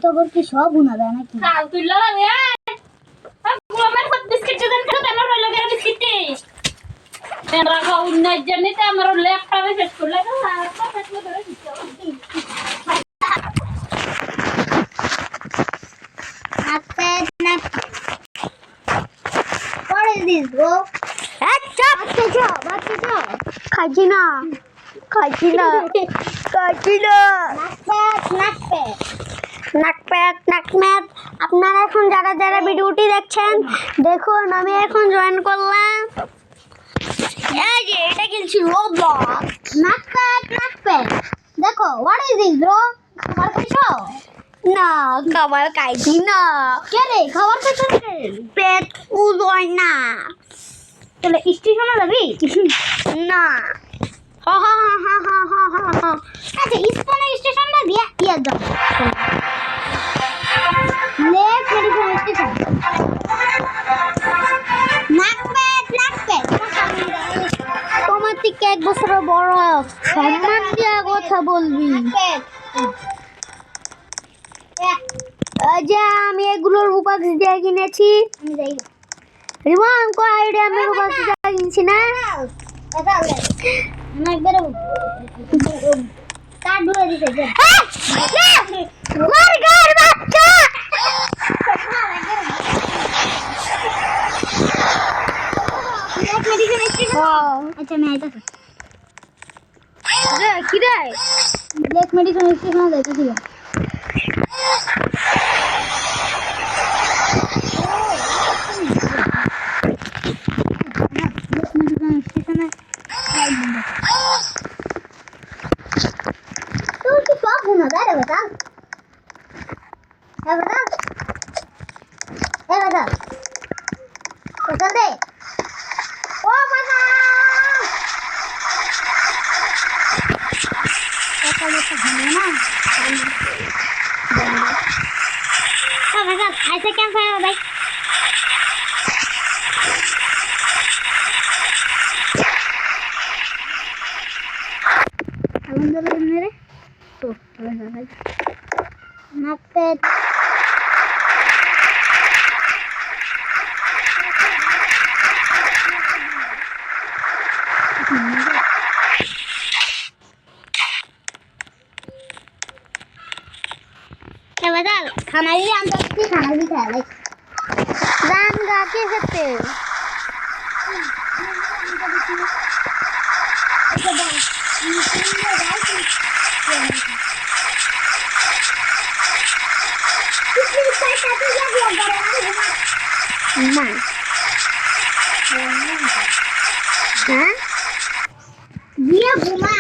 টবর কি সব গুনা যায় নাকি কাল তুই লাগে আমার কত বিস্কিট দেন করে আমার রইল গেল বিস্কিট তেরা খাও না জানিতে আমার ল্যাপটপ এ সেট করলে না ল্যাপটপ এ ধরে দিতে What is this, bro? খাইছি না নাকপ্যাক আপনারা এখন যারা যারা ভিডিওটি দেখছেন দেখুন আমি এখন জয়েন করলাম এই যে এটা কিনছি রোবলক্স নাকপ্যাক দেখো হোয়াট ইজ দিস ব্রো খাবার খাইছো না খাবার খাইছি না কে রে খাবার খাইছো পেট ফুল হয় না তাহলে স্টেশনে যাবি না হা হা হা হা হা হা হা আচ্ছা স্টেশনটা দিয়ে ইয়ে দাও লেফট মেডিকেল স্টেশন নাকপ্যাক তোমার থেকে 1 বছর বড় সম্মান দিয়া কথা বলবি আচ্ছা আমি এগুলোর রূপাক্স দিয়ে কিনেছি রিমন কয় আইডিয়া আমি রূপাক্স দিয়ে কিনছি না না একবার কাট ধরে দিতে বার্গার বাচ্চা আচ্ছা मैं आया था अरे किधर है ब्लैक मेडिकल स्टेशन है देखो ठीक तो क्या होना है बता तो चल दे ओ मामा ऐसा है ना ऐसे क्या है भाई मेरे तो नाकते क्या बता खाना भी हम सकते खाना भी खा ले रान गा के सकते हाँ ये घुमा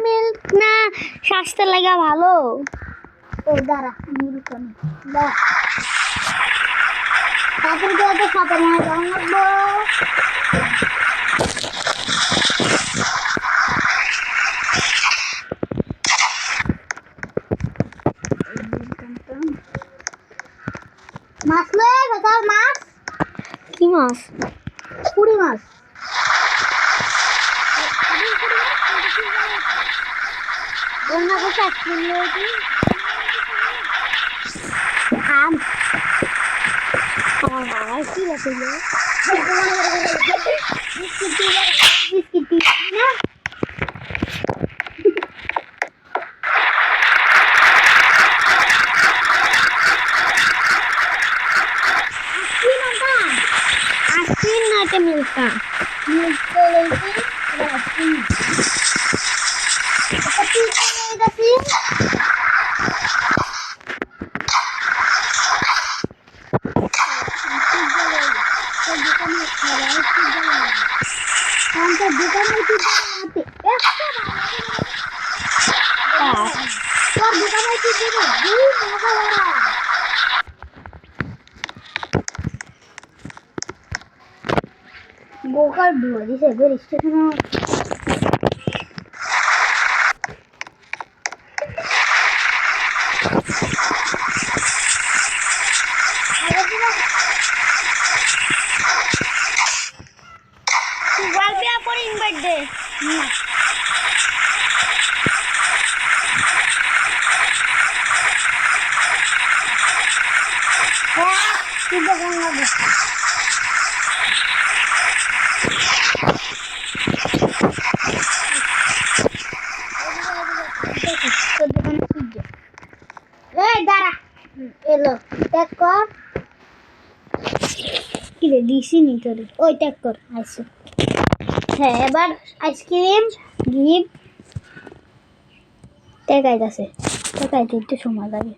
মিল্ক না স্বাস্থ্যের লাগা ভালো ও দাঁড়া মিল্ক না তারপর তো খাবার না রাখবো মাছ লয়ে কোথাও মাছ কি মাছ পুরি মাছ বন্যা কোথায় কিনলো কি আম আমার বাবা কি বলছিল বিস্কিট না के मिलता मिलते लेके राती पति को दसी हम तो दुकान में चीज आते और दुकान में चीज दे मजा आ रहा গোকার বিয়ে দিছে এবার স্টেশনে ওয়ালপেপার পরে ইনভাইট দে কি দেখুন লাগে এই দাঁড়া এলো ট্যাগ কর কি রে দিছি নি তোর ওই ট্যাগ কর আইসো হ্যাঁ এবার আইসক্রিম গিভ ট্যাগ আইতাছে ট্যাগ আইতে একটু সময় লাগে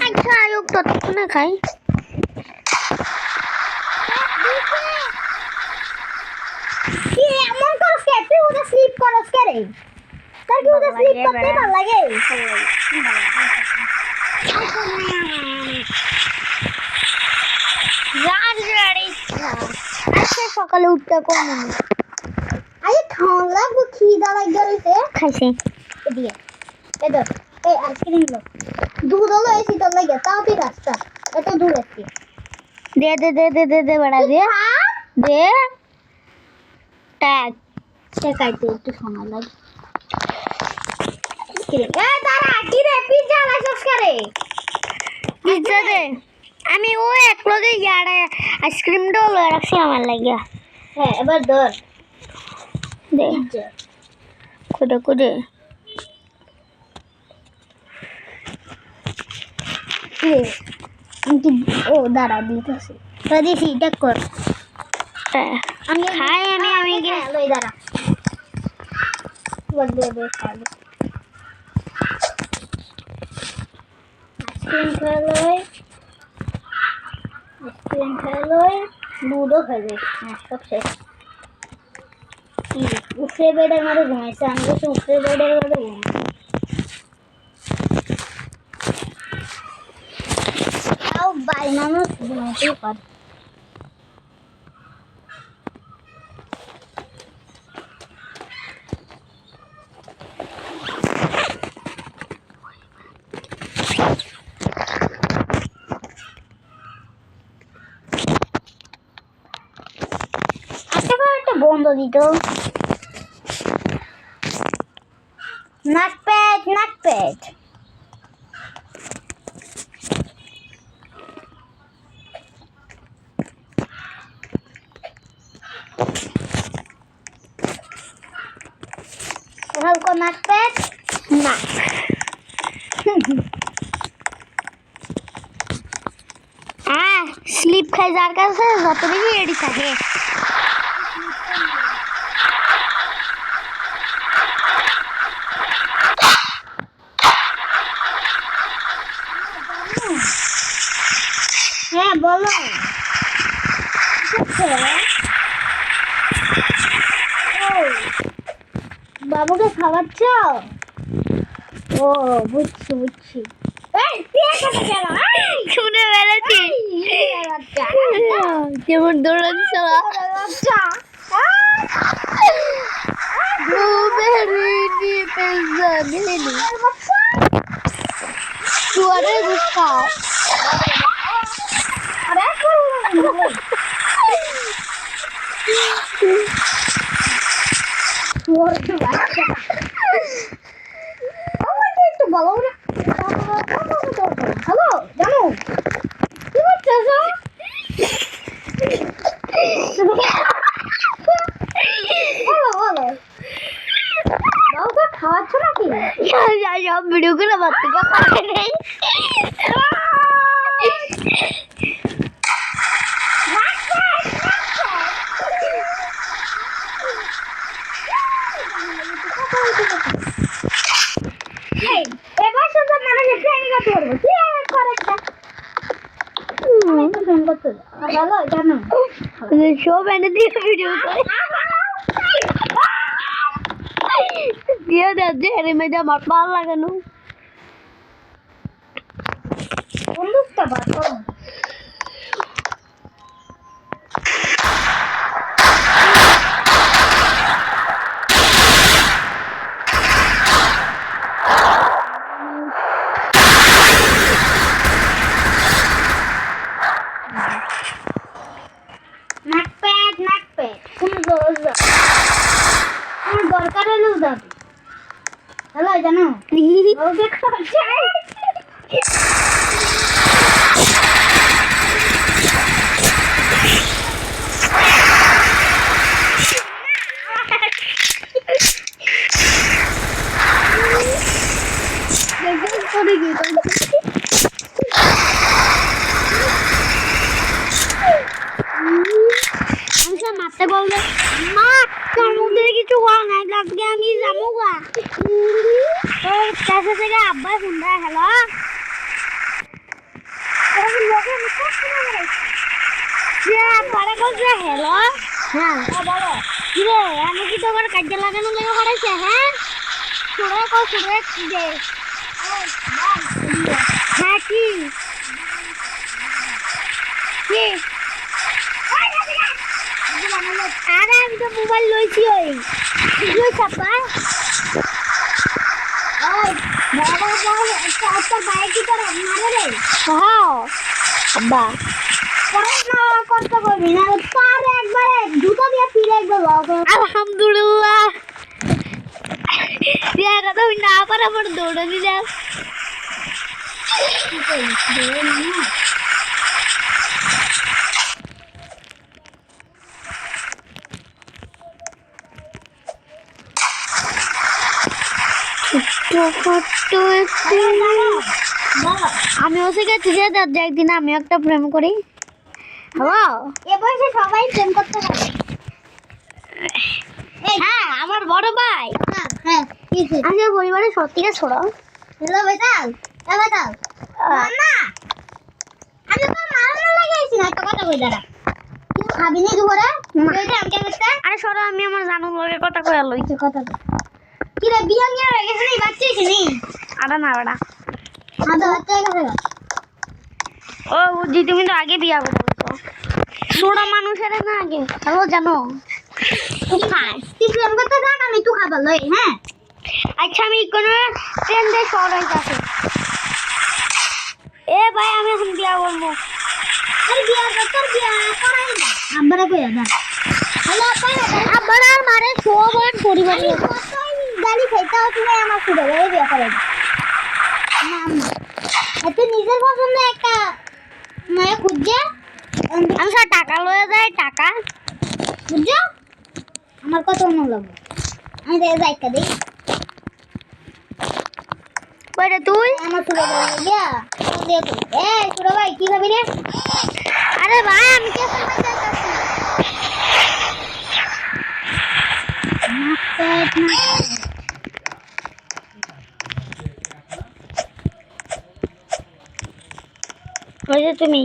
আচ্ছা আয়োগ ততক্ষণে খাই কি এমন করস কে তুই ওটা স্লিপ করস কে রে তার কি ওটা স্লিপ করতে ভালো লাগে আজকে সকালে উঠতে কোন মনে আরে খাওয়া লাগবে খিদা লাগবে রইছে খাইছে দিয়ে এ ধর এই আইসক্রিম লো দুধ হলো এই শীতল লাগে তাও তুই রাস্তা এত দূর আসছি দে দে দে দে দে দে বড়া দে দে ট্যাগ শেখাইতে একটু সময় লাগে এ দাঁড়া কি রে পিজ্জা লাইছস করে পিজ্জা দে আমি ও এক লগে ইয়াড়া আইসক্রিমটা লয়ে রাখছি আমার লাগিয়া হ্যাঁ এবার ধর দে কোডে কোডে ও দাঁড়া দিতেছি দিছি দেখ কর আমি খাই আমি গিয়ে লই দাঁড়া বল দে দে খাই আইসক্রিম খেলোই দুধও খাবে সব শেষ উঠে বেডের মধ্যে ঘুমাইছে আমি বলছি উঠে বেডের মধ্যে ঘুমাইছি তাও বাই মানুষ ঘুমাইতেই পারে বন্ধ দিত নাক পেট হালকা নাক পেট নাক স্লিপ খাই যার কাছে যত বেশি এডি থাকে হ্যাঁ বলো বাবুকে খাওয়াচ্ছ ও বুঝছি শুনে বেড়েছি কেমন দৌড়াচ্ছ একটু বলো হ্যালো জানো কি করতেছ বলো বাবুকে খাওয়াচ্ছ নাকি সব ভিডিও করে বাচ্চাকে পারে নেই এবার শুধু মানুষের ট্রেনিং করতে পারবো কি করে ট্রেন করতে ভালো জানো সব এনে দিয়ে ভিডিও করে দিয়ে দেখছে এর মেয়েদের আমার ভালো লাগানো বন্ধুটা বার করো কয় জানো ওকে খাওয়াই মারতে বলবে মা তোর মধ্যে কিছু হওয়া নাই আজকে আমি যাবো গা তোর কাছে থেকে আব্বা শুনরা হ্যালো হ্যালো হ্যাঁ বলো কি রে আমি কি তোমার কাজে লাগানো লেগে পড়েছে হ্যাঁ সুরে কো সুরে দে হ্যাঁ কি কি আরে আমি তো মোবাইল লইছি ওই তুই ছাপা ওই বাবা বাবা একটা বাইক কি করে মারে রে হ্যাঁ আব্বা পড়াশোনা করতে পারবি না পার একবারে জুতা দিয়ে ফিরে একবার আলহামদুলিল্লাহ দিয়া কথা না পারা পর দৌড়ে দিলে আমি ওকে ঠিক আছে একদিন আমি একটা প্রেম করি হ্যালো এ বয়সে সবাই প্রেম করতে পারে হ্যাঁ আমার বড় ভাই হ্যাঁ আমি পরিবারের সত্যিটা ছোড়ো হ্যালো বেতাল বেতাল না আমি তো মারানো লাগাইছি না একটা কথা কই দাঁড়া তুই খাবি না দুপুরে এইটা আমাকে করতে আরে সরো আমি আমার জানুর লগে কথা কই লইছি কথা কি রে বিয়া নিয়ে হয়ে গেছে নি বাচ্চাইছি নি আরে না বড়া আদা বাচ্চা গেছে ও বুঝি তুমি তো আগে বিয়া করে বলছো ছোড়া মানুষের না আগে হ্যালো জানো তুই খাই তুই প্রেম করতে থাক আমি তুই খাবার লই হ্যাঁ আচ্ছা আমি কোন ট্রেন দিয়ে শহরে যাচ্ছি এ ভাই আমি এখন বিয়া করবো আরে বিয়া তোর বিয়া করাই না আব্বারা কইয়া দা হ্যালো আব্বারা মারে সবার পরিবার গালি খাইতে তুমি আমার শুধু বিয়া করে না এত নিজের পছন্দ একটা মায়া খুঁজছে আমি সব টাকা লয়ে যাই টাকা বুঝছো আমার কত মনে লাগবে আমি যাইকা দিই কইরে তুই আমার শুরু করে দিয়া এ শুরু ভাই কি খাবি রে আরে ভাই আমি কে কইরে তুমি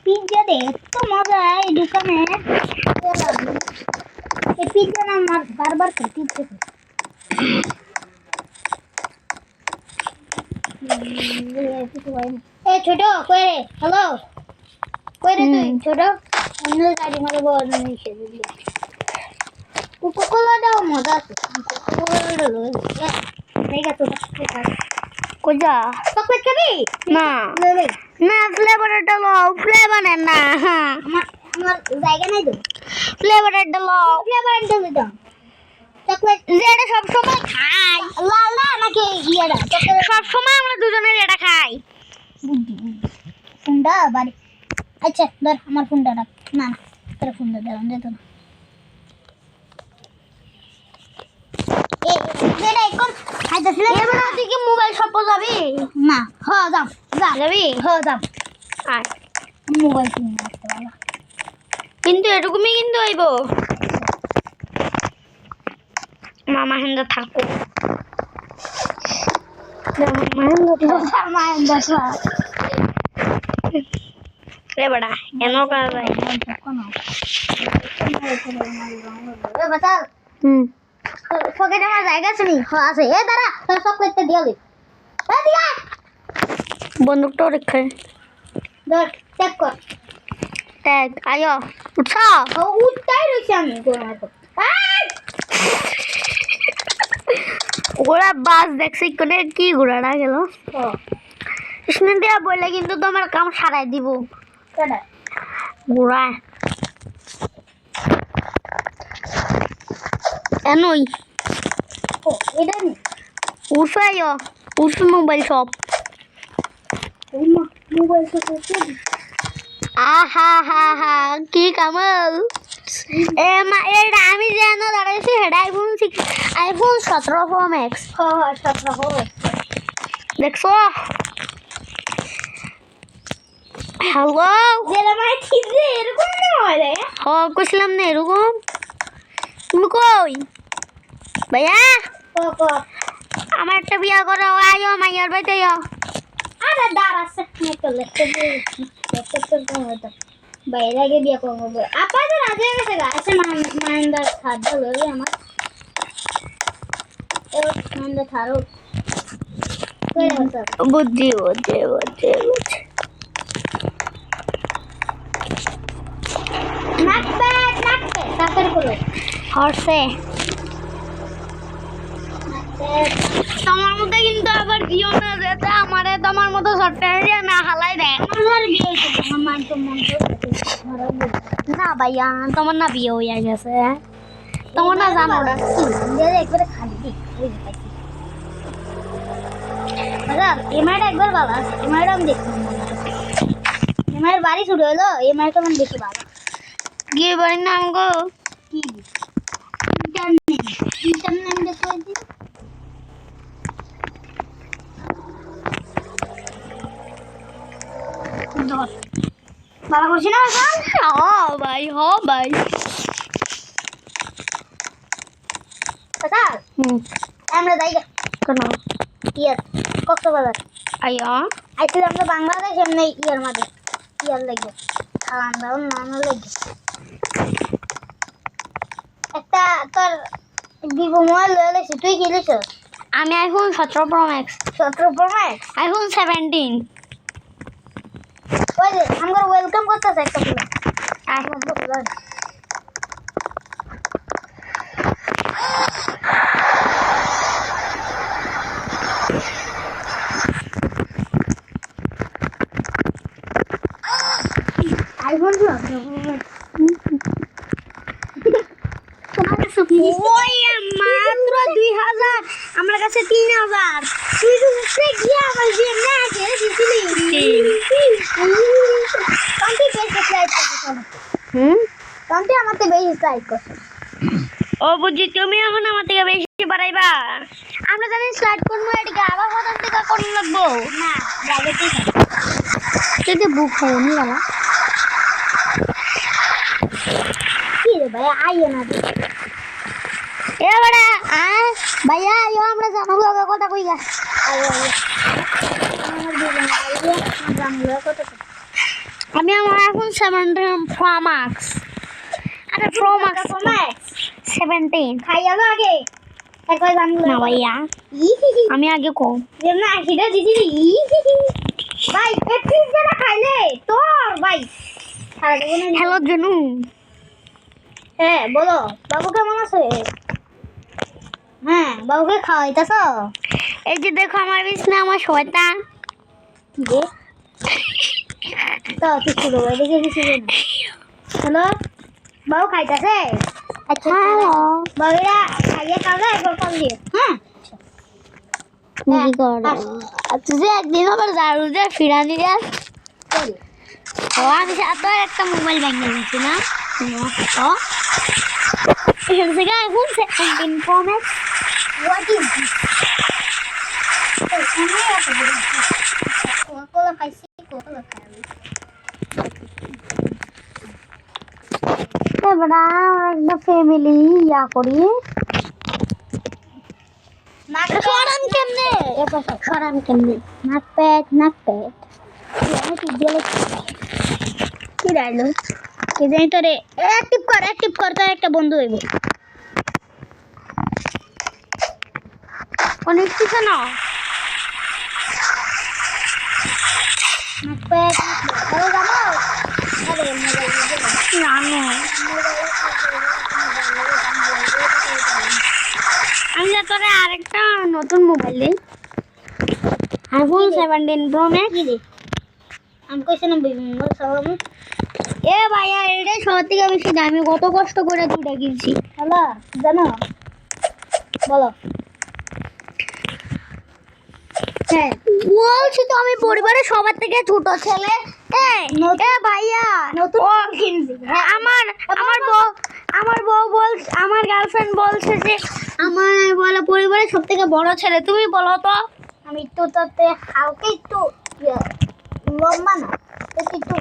পিজ্জা দে তো মজা এই দোকানে এই পিজ্জা না বারবার খেতে ইচ্ছে এ ছোট কই রে হ্যালো কই রে তুই ছোট অন্য গাড়ি মারে বড় নিয়ে এসে দিলি কোকোলা দাও মজা আছে কোকোলা লই ঠিক আছে কোজা চকলেট খাবি না না ফ্লেভারটা লও ফ্লেভার না আমার জায়গা নাই তো ফ্লেভারটা লও ফ্লেভারটা দাও চকলেট যেটা সব সময় খাই লাল না নাকি ইয়েটা সব সময় আমরা দুজনে এটা খাই ফোনটা বাড়ি আচ্ছা ধর আমার ফোনটা রাখ না না তোর ফোনটা দাও দে তো মোবাইল শপ যাবি না হ যাম যাবি হ যাম আর মোবাইল কিন্তু এরকমই কিন্তু আইব মামা হেন্দ থাকো রে বড়া এনো কর ভাই এ বাতাল পকেটে আমার জায়গা আছে নি আছে এ দাঁড়া তোর সব করতে দিয়া দে এ দিয়া বন্দুকটা রেখে ধর চেক কর ট্যাগ আয়ো উঠা ও উঠতাই রইছি আমি গোড়া তো গোড়া বাস দেখছি কোনে কি গোড়াটা গেল কৃষ্ণ দিয়া বললে কিন্তু তোমার কাম সারাই দিব কেডা গোড়া এনই ওপো এটা নি উর্ফাইও উর্ফ মোবাইল শপ মোবাইল শপ আহা হা হা কি কামাল এটা আমি জানো দাঁড়াইছি হেড আইফোন 17 প্রো ম্যাক্স হ্যাঁ 17 প্রো দেখছো হ্যালো যেটা মানে ঠিক যে এরকম না হয় রে হ্যাঁ কইছিলাম না এরকম তুমি কই ভাইয়া আমার একটা বিয়া করো আইও মাইয়ার বাড়িতে আইও আরে দাঁড়াচ্ছে একটু লেখতে দিয়ে বাইরে আগে বিয়ে করবো আপাতত রাজি হয়ে গেছে গাছে মাইন্দার খাদ্য লবে আমার ও মাইন্দার থারো বুদ্ধি বুদ্ধি বুদ্ধি বুদ্ধি নাকতে তাড়াতাড়ি করো হর্ষে তোমার মতো কিন্তু আবার দিও না যেতে আমারে তোমার মতো সরকারি না হালাই দেয় আমার বিয়ে হয়েছে আমার মান তো মন না ভাইয়া তোমার না বিয়ে হয়ে গেছে তোমার না জানো না একবারে খালি দিই এমআইটা একবার ভালো আছে এমআইটা আমি দেখি এমআইয়ের বাড়ি শুরু হলো এমআইটা আমি দেখি ভালো গিয়ে বাড়ির নাম গো কি ইন্টারনেট দেখো ভালো করছি না ভাই ভাই আমরা যাই কেন ইয়ার কক্সবাজার আইছিলাম তো বাংলাদেশ এমনি ইয়ার মাঝে ইয়ার লাগে ঠান্ডা নাম লাগে একটা তোর ভিভো মোবাইল লয়েছি তুই কি লিস আমি আইফোন 17 প্রো ম্যাক্স আইফোন 17 ওই যে আমরা ওয়েলকাম করতেছে একটা পুরো আইফোন পুরো আইফোন মাত্র 2000 আমার কাছে 3000 তুই তো উঠে গিয়ে আমার যে না ছেড়ে দিছিলি কান্তি বেশি স্লাইড করছ কান্তি আমাতে বেশি স্লাইড করছ ও বুঝি তুমি এখন আমার থেকে বেশি বাড়াইবা আমরা জানি স্লাইড করব এদিকে আবার হঠাৎ থেকে কোন লাগবো না ব্র্যাকেটই তুই তো বুক হয়নি বাবা কি রে ভাই আইও না এ বড়া ভাইয়া আইও আমরা জানো লগা কথা কই গা আইও আমার দিবেন আইও জানো লগা কথা আমি আমার এখন 17 প্রো ম্যাক্স আরে প্রো ম্যাক্স 17 খাই আলো আগে একবার জানো না ভাইয়া আমি আগে কম যেমন আশিটা দিদি ভাই এপিস যারা খাইলে তোর ভাই হ্যালো জনু হ্যাঁ বলো বাবু কেমন আছে হ্যাঁ বাবুকে খাওয়াইতেছ এই যে দেখো আমার বিছনা আমার শয়তান যে তো কিছু দেবো এদিকে কিছু দেবো হ্যালো বাবু খাইতেছে আচ্ছা বাবুরা খাইয়ে খাওয়া একবার কল দিও হ্যাঁ কি করো তুই একদিন আবার ঝাড়ু দিয়ে ফিরানি যাস আমি সাথে একটা মোবাইল ভেঙে দিয়েছি না এখান থেকে এখন 17 Pro Max what is this কোলা খাইছি কোলা খাই বড়া একটা ফ্যামিলি ইয়া করি সরাম কেমনে নাক পেট কি রাইলো কি জানি তোরে অ্যাক্টিভ কর তো একটা বন্ধু হইব অনেক কিছু না নাক পেট জানো আরে জানো আমি তোরে আরেকটা নতুন মোবাইল দিই আইফোন 17 Pro Max আমি কইছি না এ ভাইয়া এটা সব থেকে বেশি দামি কত কষ্ট করে দুটা কিনছি হ্যালো জানো বলো হ্যাঁ বলছি তো আমি পরিবারের সবার থেকে ছোট ছেলে। ভাইয়া ও আমার আমার বউ বলছে, আমার গার্লফ্রেন্ড বলছে যে আমার বলে পরিবারের সব থেকে বড় ছেলে। তুমি বলো তো। আমি তো তাতে হালকা একটু লম্বা না, একটু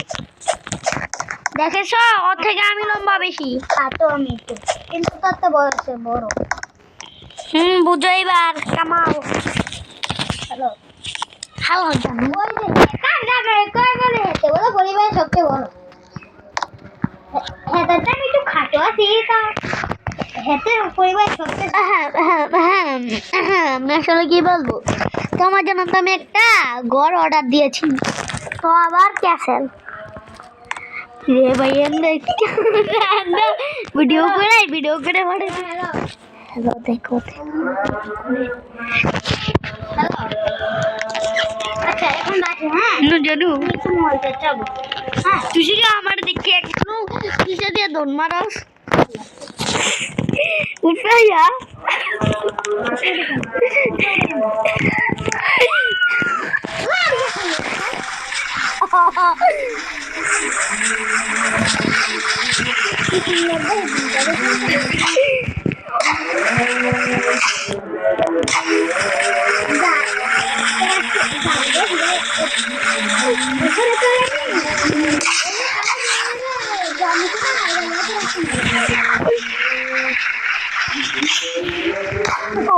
দেখেছ ওর থেকে আমি লম্বা বেশি। তো আমি একটু কিন্তু তাতে বয়সে বড়। বুঝো এবার কামাও। হ্যালো হ্যালো জানো ওই যে কার জানো কয় বলে হেতে বলে পরিবারের সবচেয়ে বড়। হেতে আমি একটু খাটো আছি তা হেতে পরিবারের সবচেয়ে আমি আসলে কি বলবো, তোমার জন্য তো আমি একটা ঘর অর্ডার দিয়েছি, তো আবার ক্যান্সেল রে ভাইয়া। ভিডিও করে পড়ে হ্যালো দেখো আচ্ছা এখন রাখি। হ্যাঁ জানু তুই কি আমার দেখে একটু কিসে দিয়ে দন মারাস উঠাইয়া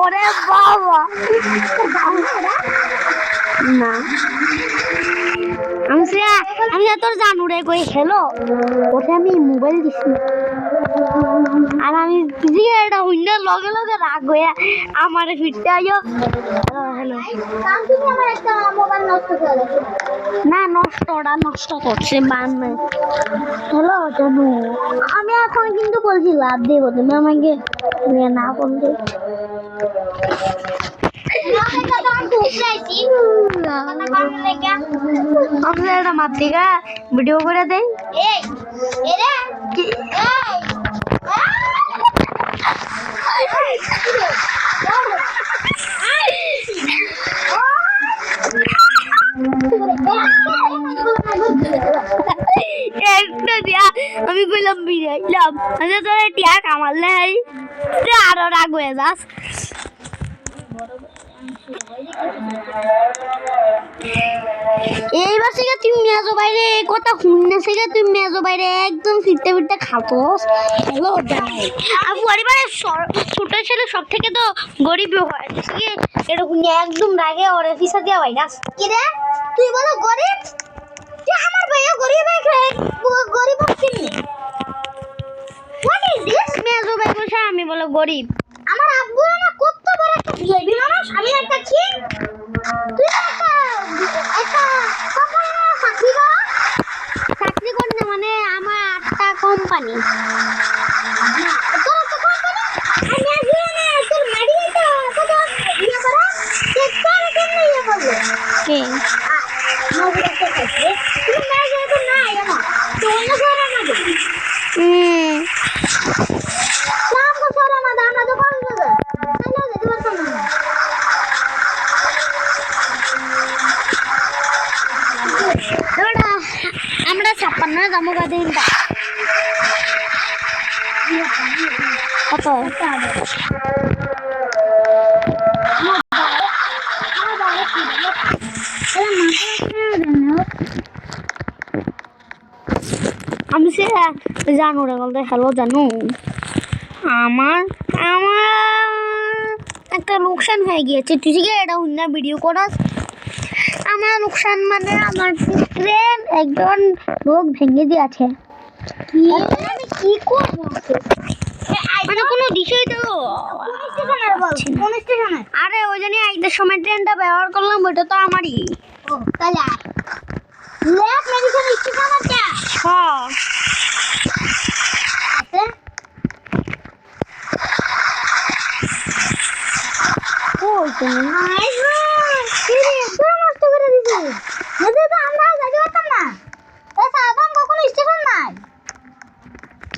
ওরে বাবা না আমি তোর জানু রে কই হ্যালো ওটা আমি মোবাইল দিছি আর আমি এটা হইনা লগে লগে রাগ হইয়া আমার ফিরতে আইও হ্যালো না নষ্ট করছে বান হ্যালো জানু আমি এখন কিন্তু বলছি লাভ দেবো, তুমি আমাকে না বললে একটা মাতৃকা ভিডিও করে দেয় আমি কইলাম বিরাইলাম তোর টিয়া কামালে আরো রাগ হয়ে যাস। এইবার থেকে তুমি মেজো বাইরে কথা শুনলে থেকে তুমি মেজো বাইরে একদম ফিরতে ফিরতে খাতোস। হ্যালো আর পরিবারের ছোট ছেলে সব থেকে তো গরিব হয় এরকম একদম রাগে ওরে পিছা দিয়া ভাইরাস কি রে তুই বলো গরিব, তুই আমার ভাইয়া গরিব গরিব কিনে হোয়াট ইজ দিস মেজো ভাই বসে আমি বলো গরিব। আমার আব্বু আমার কত বড় একটা ভিআইপি মানুষ, আমি একটা কি তুই একটা চাকরি কর না মানে আমার একটা কোম্পানি আমরা 56 যাবো গাদিন কত আমি সে জানু রে বলতে হ্যালো জানু আমার একটা লোকসান হয়ে গিয়েছে, তুই কি এটা হইনা ভিডিও করাস। আমার লোকসান মানে আমার ট্রেন একজন লোক ভেঙে দিয়েছে। কি করব মানে কোনো বিষয় তো আরে ওই জন্য আইদের সময় ট্রেনটা ব্যবহার করলাম, ওইটা তো আমারই। তাহলে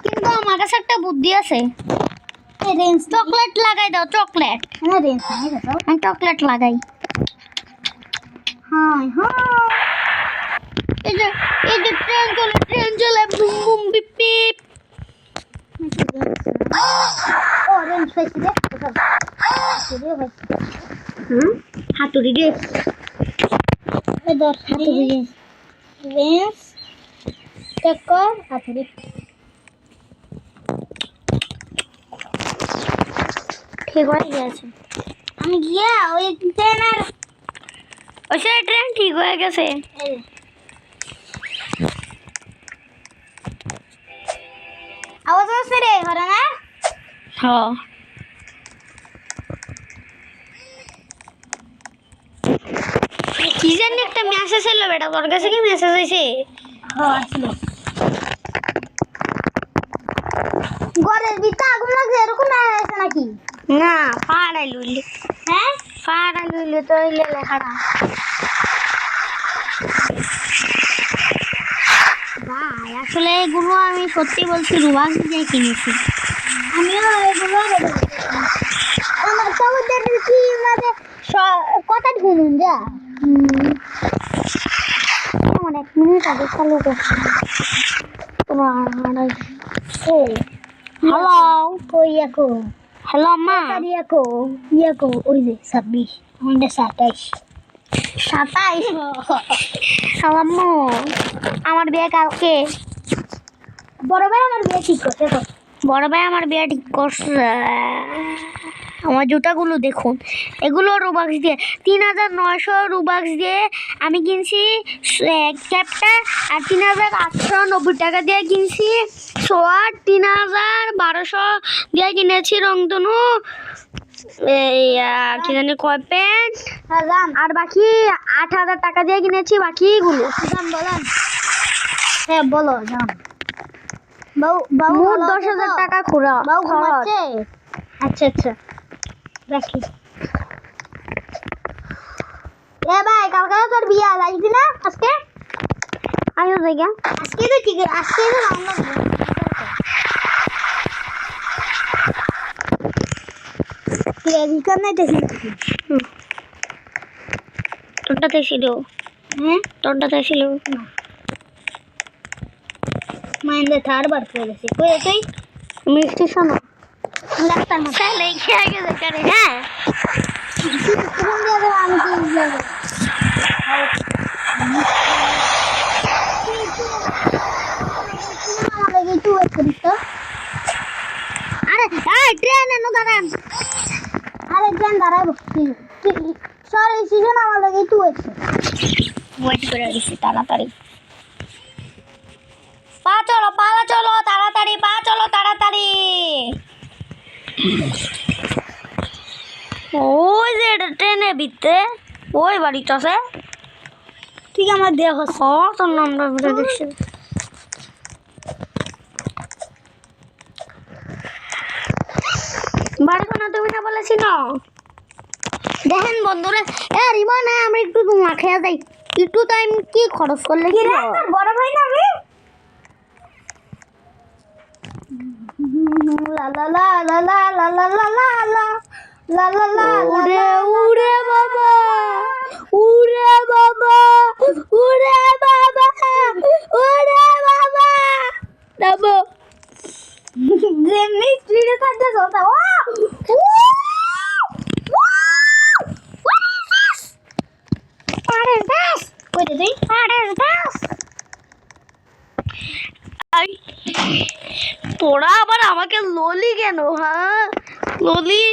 কিন্তু আমার কাছে একটা বুদ্ধি আছে, চকলেট লাগাই দাও চকলেট। চকলেট লাগাই হাই হাই এই যে ট্রেন চলে বুম বুম বিপ বিপ ও রেঞ্জ পাইছি রে হাতুড়ি রে এদর হাতুড়ি রে রেঞ্জ টেকর হাতুড়ি ঠিক হয়ে গেছে আমি গিয়া ওই ট্রেনের ওই ট্রেন ঠিক হয়ে গেছে আওয়াজ আসছে রে হরে না হ্যাঁ কি জানি একটা মেসেজ এলো বেটা তোর কাছে কি মেসেজ আইছে হ্যাঁ আসলো ঘরের ভিতরে আগুন লাগছে এরকম আছে নাকি না ফাড়াই লইলি হ্যাঁ ফাড়াই লইলি তো ইলে লেখাটা ভাই আসলে এগুলো আমি সত্যি বলছি রুবাক দিয়ে কিনেছি আমিও এগুলো আমার সবুজের কি মানে কথা শুনুন যা আমার 1 মিনিট আগে চালু করছি হ্যালো কই ইয়াকো হ্যালো মা ইয়াকো ইয়াকো ওই যে 26 আমাদের 27 আম্মু আমার বিয়ে কালকে বড় ভাই আমার বিয়ে ঠিক করছে বড় ভাই আমার বিয়ে ঠিক করছে আমার জুতাগুলো দেখুন এগুলো রুবাক্স দিয়ে 3900 রুবাক্স দিয়ে আমি কিনছি ক্যাপটা আর 3890 টাকা দিয়ে কিনছি শোয়ার 3200 দিয়ে কিনেছি রংধনু এই কি জানি কয় প্যান্ট আর বাকি 8000 টাকা দিয়ে কিনেছি বাকিগুলো দাম বলেন হ্যাঁ বলো দাম মোট 10,000 টাকা খরচ আচ্ছা আচ্ছা রাখি এ ভাই কালকে তোর বিয়ে লাগছে না আজকে আমিও যাই গা আজকে তো ঠিক আজকে তো আমরা রিকার নাই দেখি তোরটাতে ছিল হ্যাঁ তোরটাতে ছিল মাইন্ডে থার বার করে গেছে কই তুই আমি স্টেশন ডাক্তার মশাই লেখে আগে দেখারে হ্যাঁ কোন জায়গা আমি কি জায়গা আমাদের কিছু করিস তো আরে এই ট্রেন এনো দাঁড়ান আরে ট্রেন দাঁড়াবো সরি সিজন আমাদের কিছু হয়েছে ওয়েট করে দিছি তাড়াতাড়ি পা চলো তাড়াতাড়ি পা চলো তাড়াতাড়ি ওই যে ট্রেনে ভিতরে ওই বাড়িটা আছে ঠিক আমার দেহ তোর নামটা ভিতরে দেখছি বাড়ি না তুমি না বলেছি না দেখেন বন্ধুরা রিমন আমরা একটু ধোঁয়া খেয়ে যাই একটু টাইম কি খরচ করলে কি বড় ভাই না আমি লা লা লা লা লা লা লা লা লা লা লা লা উড়ে উড়ে বাবা উড়ে বাবা উড়ে বাবা উড়ে বাবা দাবো যেমনি স্পিডে থাকতে চলতা ও তোরা আবার আমাকে ললি কেন হ্যাঁ ললি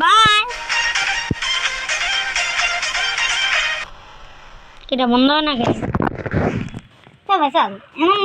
বাই। কিটা বন্ধ হয় না কেন? চল ভাই চল, এমন